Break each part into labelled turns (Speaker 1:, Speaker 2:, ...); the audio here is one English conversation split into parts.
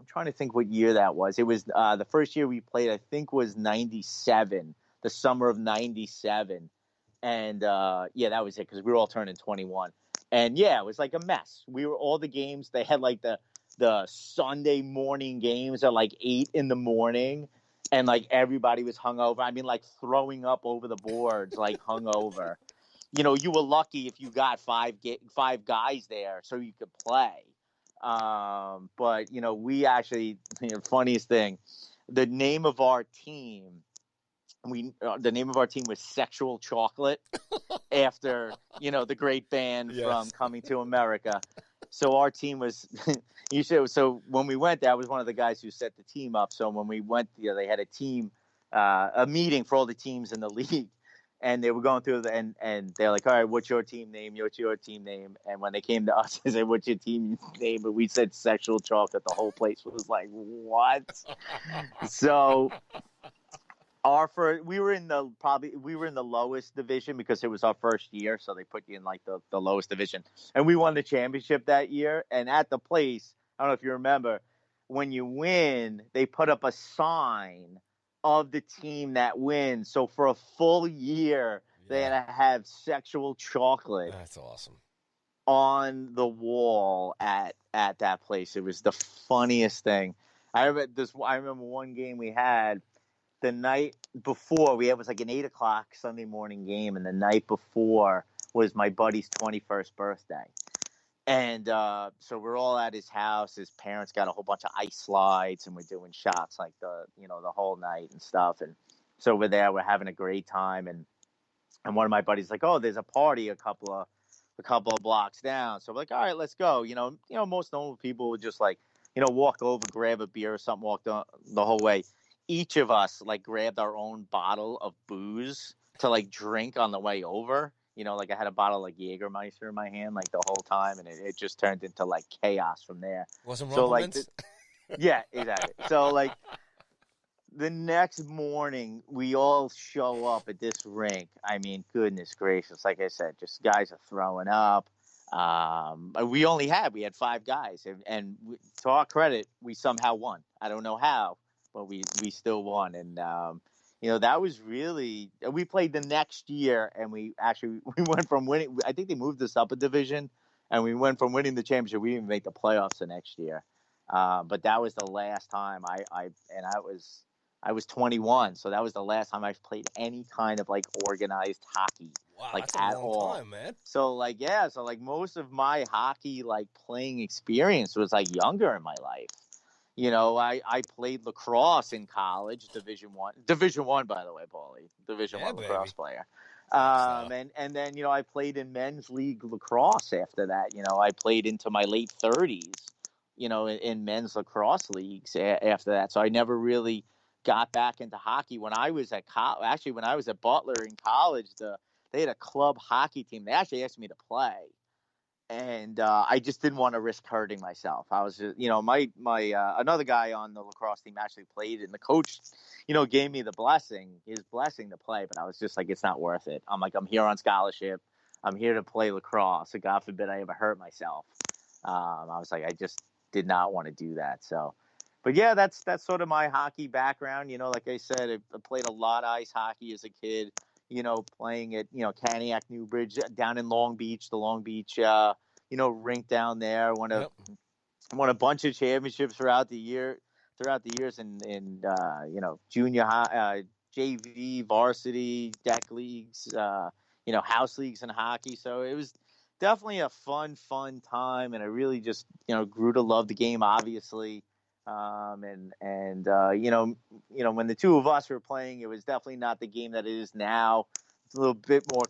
Speaker 1: I'm trying to think what year that was. It was the first year we played, I think, was 97, the summer of 97. And yeah, that was it because we were all turning 21. And yeah, it was like a mess. We were all the games. They had like the Sunday morning games at like 8 in the morning, and like everybody was hungover. I mean, like throwing up over the boards, like hungover. You were lucky if you got five guys there so you could play. But we actually, funniest thing, the name of our team. The name of our team was Sexual Chocolate after the great band from
Speaker 2: Yes.
Speaker 1: Coming to America. So our team was so when we went there, I was one of the guys who set the team up. So when we went there, they had a meeting for all the teams in the league, and they were going through and they're like, all right, what's your team name? What's your team name? And when they came to us, they said, what's your team name? But we said Sexual Chocolate. The whole place was like, what? So we were in the lowest division because it was our first year, so they put you in like the lowest division, and we won the championship that year. And at the place, I don't know if you remember, when you win, they put up a sign of the team that wins. So for a full year, they had to have Sexual Chocolate
Speaker 2: That's awesome.
Speaker 1: on the wall at that place. It was the funniest thing. I remember one game we had. The night before, it was like an 8 o'clock Sunday morning game, and the night before was my buddy's 21st birthday. And so we're all at his house. His parents got a whole bunch of ice slides, and we're doing shots like the whole night and stuff. And so we're there, we're having a great time. And one of my buddies like, oh, there's a party a couple of blocks down. So we're like, all right, let's go. Most normal people would just like, walk over, grab a beer or something, walk the whole way. Each of us like grabbed our own bottle of booze to like drink on the way over. Like I had a bottle of Jägermeister in my hand like the whole time, and it just turned into like chaos from there.
Speaker 2: Wasn't
Speaker 1: So
Speaker 2: Rumble
Speaker 1: like,
Speaker 2: Mints?
Speaker 1: yeah, exactly. So like the next morning, we all show up at this rink. I mean, goodness gracious! Like I said, just guys are throwing up. We had 5 guys, and to our credit, we somehow won. I don't know how, but we still won. And that was really. We played the next year, and we went from winning. I think they moved us up a division, and we went from winning the championship. We didn't even make the playoffs the next year. But that was the last time I was 21, so that was the last time I played any kind of like organized hockey.
Speaker 2: Wow,
Speaker 1: Like
Speaker 2: that's a
Speaker 1: at
Speaker 2: long
Speaker 1: all.
Speaker 2: time, man.
Speaker 1: So most of my hockey like playing experience was like younger in my life. I played lacrosse in college, Division 1, by the way, Paulie, Division 1 lacrosse
Speaker 2: Baby.
Speaker 1: player.
Speaker 2: So.
Speaker 1: And then I played in men's league lacrosse after that. I played into my late 30s. In men's lacrosse leagues after that. So I never really got back into hockey. When I was at when I was at Butler in college, they had a club hockey team. They actually asked me to play, and I just didn't want to risk hurting myself. I was just, my another guy on the lacrosse team actually played, and the coach, gave me his blessing to play. But I was just like, it's not worth it. I'm here on scholarship. I'm here to play lacrosse. So God forbid I ever hurt myself. I was like, I just did not want to do that. So, but yeah, that's sort of my hockey background. Like I said, I played a lot of ice hockey as a kid. Playing at Caniac Newbridge down in Long Beach, the Long Beach rink down there. Won a bunch of championships throughout the years in junior high, JV, varsity, deck leagues, house leagues and hockey. So it was definitely a fun time, and I really just grew to love the game, obviously. When the two of us were playing, it was definitely not the game that it is now. It's a little bit more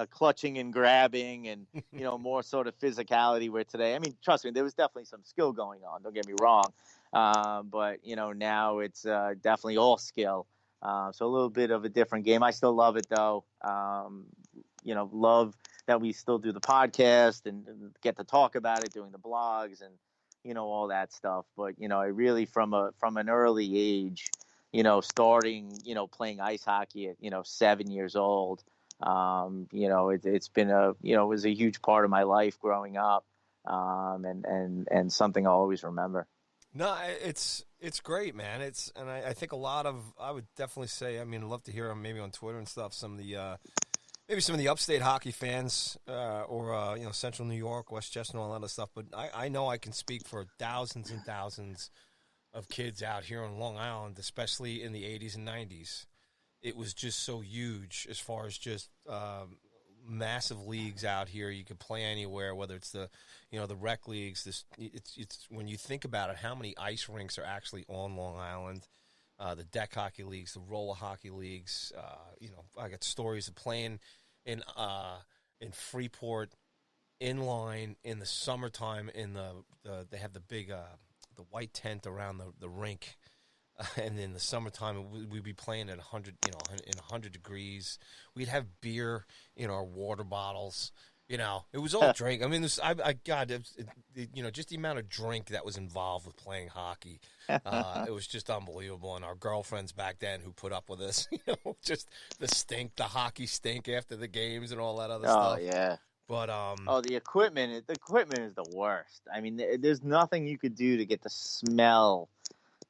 Speaker 1: clutching and grabbing, and more sort of physicality. Where today, I mean, trust me, there was definitely some skill going on. Don't get me wrong, but now it's definitely all skill. So a little bit of a different game. I still love it though. Love that we still do the podcast and get to talk about it, doing the blogs and all that stuff. But I really from an early age, starting playing ice hockey at 7 years old. It's been it was a huge part of my life growing up, and something I'll always remember.
Speaker 2: No, it's great, man. I think a lot of I would definitely say. I mean, I'd love to hear maybe on Twitter and stuff some of the maybe some of the upstate hockey fans or Central New York, Westchester, and all that other stuff. But I know I can speak for thousands and thousands of kids out here on Long Island, especially in the 80s and 90s. It was just so huge as far as just massive leagues out here. You could play anywhere, whether it's the rec leagues. It's when you think about it, how many ice rinks are actually on Long Island? The deck hockey leagues, the roller hockey leagues. I got stories of playing in Freeport inline in the summertime. They have the big the white tent around the rink. And in the summertime, we'd be playing at 100, in 100 degrees. We'd have beer in our water bottles. It was all drink. I mean, just the amount of drink that was involved with playing hockey, it was just unbelievable. And our girlfriends back then who put up with us, just the hockey stink after the games and all that other stuff.
Speaker 1: Oh yeah.
Speaker 2: But
Speaker 1: the equipment is the worst. I mean, there's nothing you could do to get the smell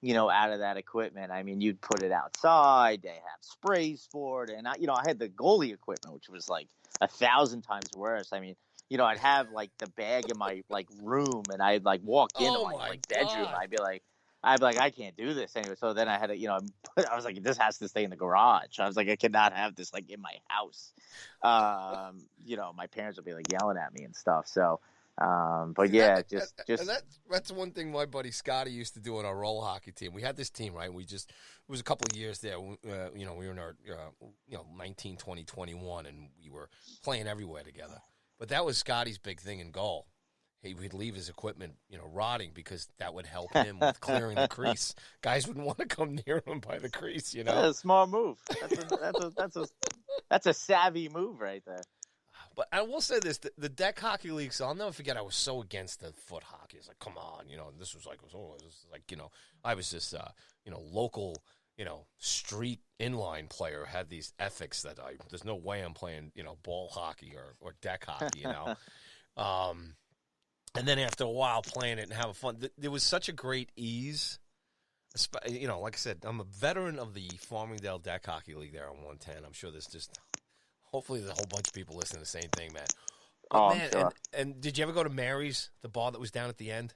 Speaker 1: out of that equipment. I mean, you'd put it outside. They have sprays for it, and I had the goalie equipment, which was like 1,000 times worse. I mean, I'd have like the bag in my like room, and I'd like walk into my bedroom. And I'd be like, I can't do this anyway. So then I had to, I was like, this has to stay in the garage. I was like, I cannot have this like in my house. My parents would be like yelling at me and stuff. So. But yeah,
Speaker 2: that's one thing my buddy Scotty used to do on our roller hockey team. We had this team, right? It was a couple of years there. We were in our 19, 20, 21, and we were playing everywhere together. But that was Scotty's big thing in goal. He would leave his equipment, rotting because that would help him with clearing the crease. Guys wouldn't want to come near him by the crease,
Speaker 1: That's a smart move. That's a savvy move right there.
Speaker 2: But I will say this: the deck hockey leagues. I'll never forget. I was so against the foot hockey. It's like, come on, this was like, I was this, local, street inline player had these ethics that there's no way I'm playing, ball hockey or deck hockey, and then after a while playing it and having fun, there was such a great ease. Like I said, I'm a veteran of the Farmingdale Deck Hockey League there on 110. I'm sure there's just. Hopefully there's a whole bunch of people listening to the same thing, man. But man,
Speaker 1: sure.
Speaker 2: And did you ever go to Mary's, the bar that was down at the end?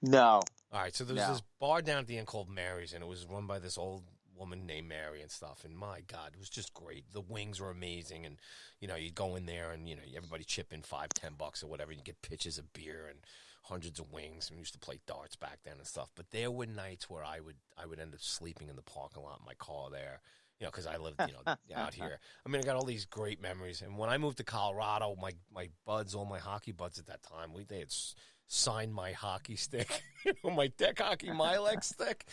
Speaker 1: No.
Speaker 2: All right, so there was this bar down at the end called Mary's, and it was run by this old woman named Mary and stuff. And my God, it was just great. The wings were amazing, and you'd go in there, and everybody chip in $5-10 or whatever. You get pitchers of beer and hundreds of wings. And we used to play darts back then and stuff. But there were nights where I would end up sleeping in the parking lot in my car there. Because I lived, out here. I mean, I got all these great memories. And when I moved to Colorado, my buds, all my hockey buds at that time, they had signed my hockey stick, my deck hockey Milex stick,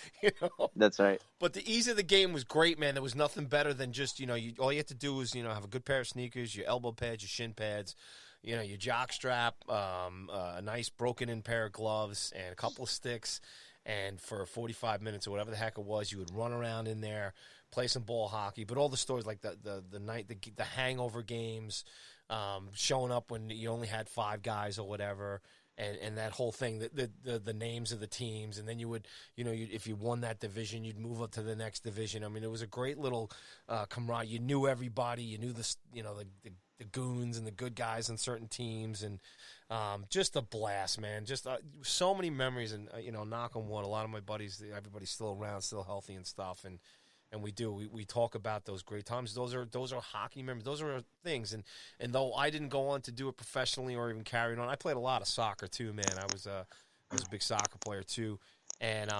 Speaker 1: That's right.
Speaker 2: But the ease of the game was great, man. There was nothing better than just, all you had to do was, have a good pair of sneakers, your elbow pads, your shin pads, your jock strap, a nice broken-in pair of gloves, and a couple of sticks. And for 45 minutes or whatever the heck it was, you would run around in there, play some ball hockey. But all the stories like the hangover games, showing up when you only had 5 guys or whatever, and that whole thing, the names of the teams, and then you would, if you won that division, you'd move up to the next division. I mean, it was a great little camaraderie. You knew everybody. You knew the goons and the good guys on certain teams, and just a blast, man. Just so many memories, and knock on wood, a lot of my buddies, everybody's still around, still healthy and stuff, and we talk about those great times. Those are hockey memories. Those are things, and though I didn't go on to do it professionally or even carry it on, I played a lot of soccer too, man. I was a big soccer player too, and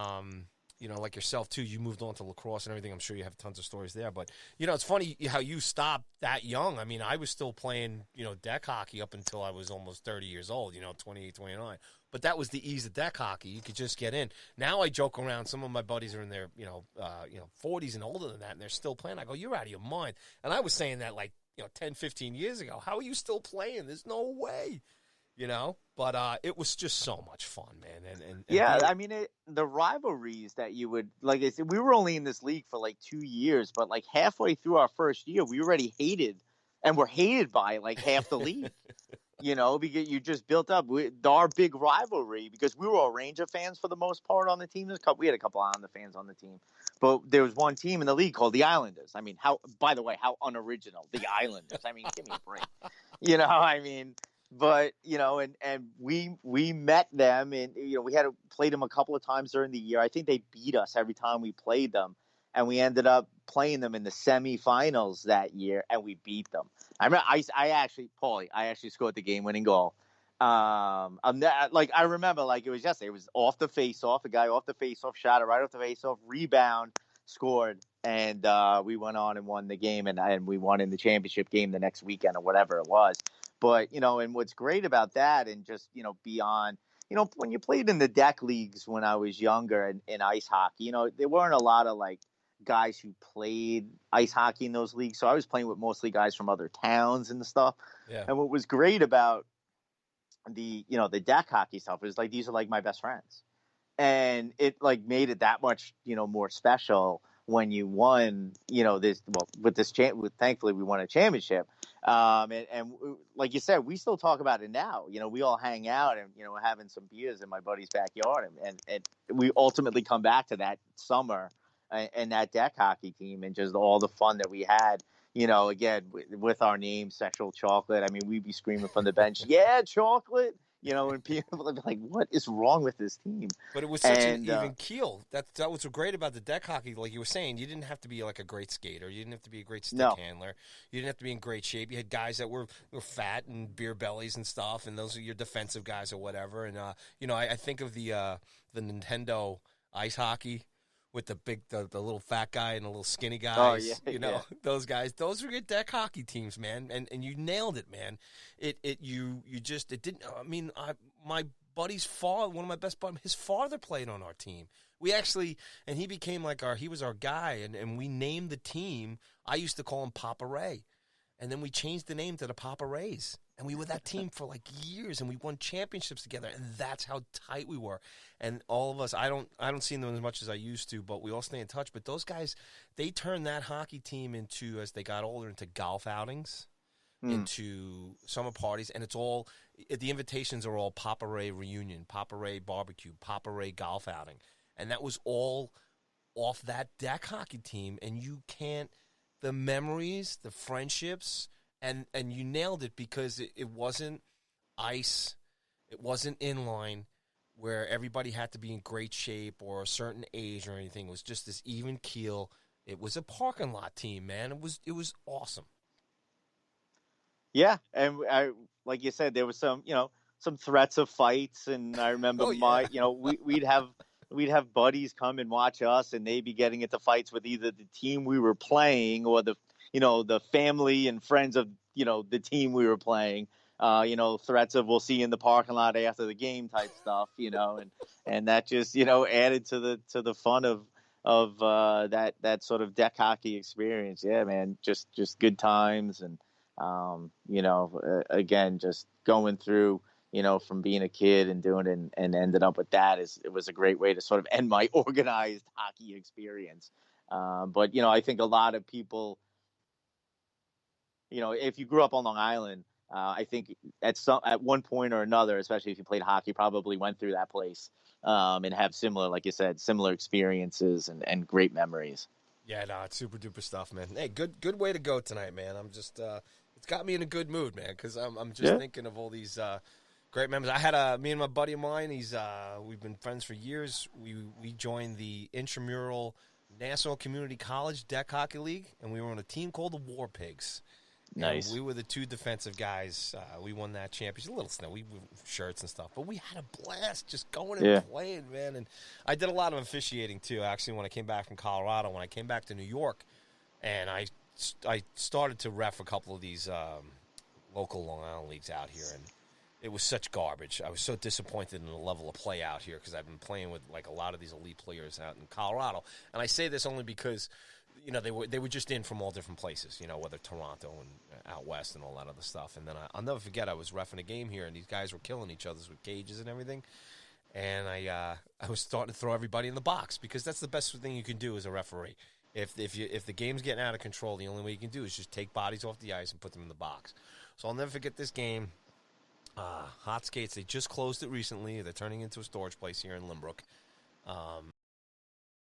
Speaker 2: like yourself too, you moved on to lacrosse and everything. I'm sure you have tons of stories there. But, it's funny how you stopped that young. I mean, I was still playing, deck hockey up until I was almost 30 years old, 28, 29. But that was the ease of deck hockey. You could just get in. Now I joke around. Some of my buddies are in their, 40s and older than that, and they're still playing. I go, you're out of your mind. And I was saying that 10, 15 years ago. How are you still playing? There's no way. But it was just so much fun, man. And
Speaker 1: yeah, I mean, the rivalries that you would, like I said, we were only in this league for 2 years, but halfway through our first year, we already hated, and were hated by half the league. because you just built up our big rivalry because we were all Ranger fans for the most part on the team. We had a couple Islander fans on the team, but there was one team in the league called the Islanders. I mean, by the way, how unoriginal, the Islanders. I mean, give me a break. But and we met them, and we had played them a couple of times during the year. I think they beat us every time we played them, and we ended up playing them in the semifinals that year, and we beat them. I remember Paulie, I actually scored the game-winning goal. I remember like it was yesterday. It was off the face-off. A guy off the face-off shot it right off the face-off, rebound, scored, and we went on and won the game, and we won in the championship game the next weekend or whatever it was. But and what's great about that, and just beyond. When you played in the deck leagues when I was younger in ice hockey, there weren't a lot of like guys who played ice hockey in those leagues. So I was playing with mostly guys from other towns and stuff.
Speaker 2: Yeah.
Speaker 1: And what was great about the deck hockey stuff is like, these are like my best friends. And it like made it that much, more special when you won, thankfully we won a championship. And like you said, we still talk about it now. We all hang out and, we're having some beers in my buddy's backyard. And we ultimately come back to that summer and that deck hockey team and just all the fun that we had, again, with our name, Sexual Chocolate. I mean, we'd be screaming from the bench, yeah, chocolate, and people would be like, what is wrong with this team?
Speaker 2: But it was such an even keel. That was so great about the deck hockey. Like you were saying, you didn't have to be like a great skater. You didn't have to be a great stick handler. You didn't have to be in great shape. You had guys that were fat and beer bellies and stuff, and those are your defensive guys or whatever. And, I think of the Nintendo ice hockey with the little fat guy and the little skinny guys, those guys, those were your deck hockey teams, man. And you nailed it, man. My buddy's father, one of my best buddies, his father played on our team. We actually, and he became like he was our guy, and we named the team. I used to call him Papa Ray. And then we changed the name to the Papa Rays. And we were that team for like years, and we won championships together, and that's how tight we were. And all of us, I don't see them as much as I used to, but we all stay in touch. But those guys, they turned that hockey team into, as they got older, into golf outings, into summer parties, and it's all, the invitations are all Papa Ray reunion, Papa Ray barbecue, Papa Ray golf outing. And that was all off that deck hockey team, and the memories, the friendships, and you nailed it because it wasn't ice, it wasn't inline where everybody had to be in great shape or a certain age or anything. It was just this even keel. It was a parking lot team, man. It was awesome.
Speaker 1: Yeah, and like you said, there was some threats of fights, and I remember we'd have buddies come and watch us, and they'd be getting into fights with either the team we were playing or the family and friends of, the team we were playing. Threats of, we'll see you in the parking lot after the game type stuff, and that just, added to the fun of that sort of deck hockey experience. Yeah, man, just good times. And, again, just going through, from being a kid and doing it and ended up with that it was a great way to sort of end my organized hockey experience. But, I think a lot of people, if you grew up on Long Island, I think at one point or another, especially if you played hockey, probably went through that place and have similar, like you said, similar experiences and great memories.
Speaker 2: Yeah, no, it's super duper stuff, man. Hey, good way to go tonight, man. I'm just, it's got me in a good mood, man, because I'm just thinking of all these great memories. I had me and my buddy of mine. We've been friends for years. We joined the intramural Nassau Community College Deck Hockey League, and we were on a team called the War Pigs.
Speaker 1: Nice.
Speaker 2: And we were the two defensive guys. We won that championship. A little snow. We shirts and stuff, but we had a blast just going and playing, man. And I did a lot of officiating too. Actually, when I came back from Colorado, when I came back to New York, and I started to ref a couple of these local Long Island leagues out here, and it was such garbage. I was so disappointed in the level of play out here because I've been playing with like a lot of these elite players out in Colorado, and I say this only because they were just in from all different places, whether Toronto and out west and all that other stuff. And then I'll never forget, I was reffing a game here, and these guys were killing each other with cages and everything. And I was starting to throw everybody in the box because that's the best thing you can do as a referee. If the game's getting out of control, the only way you can do is just take bodies off the ice and put them in the box. So I'll never forget this game. Hot Skates, they just closed it recently. They're turning into a storage place here in Limbrook.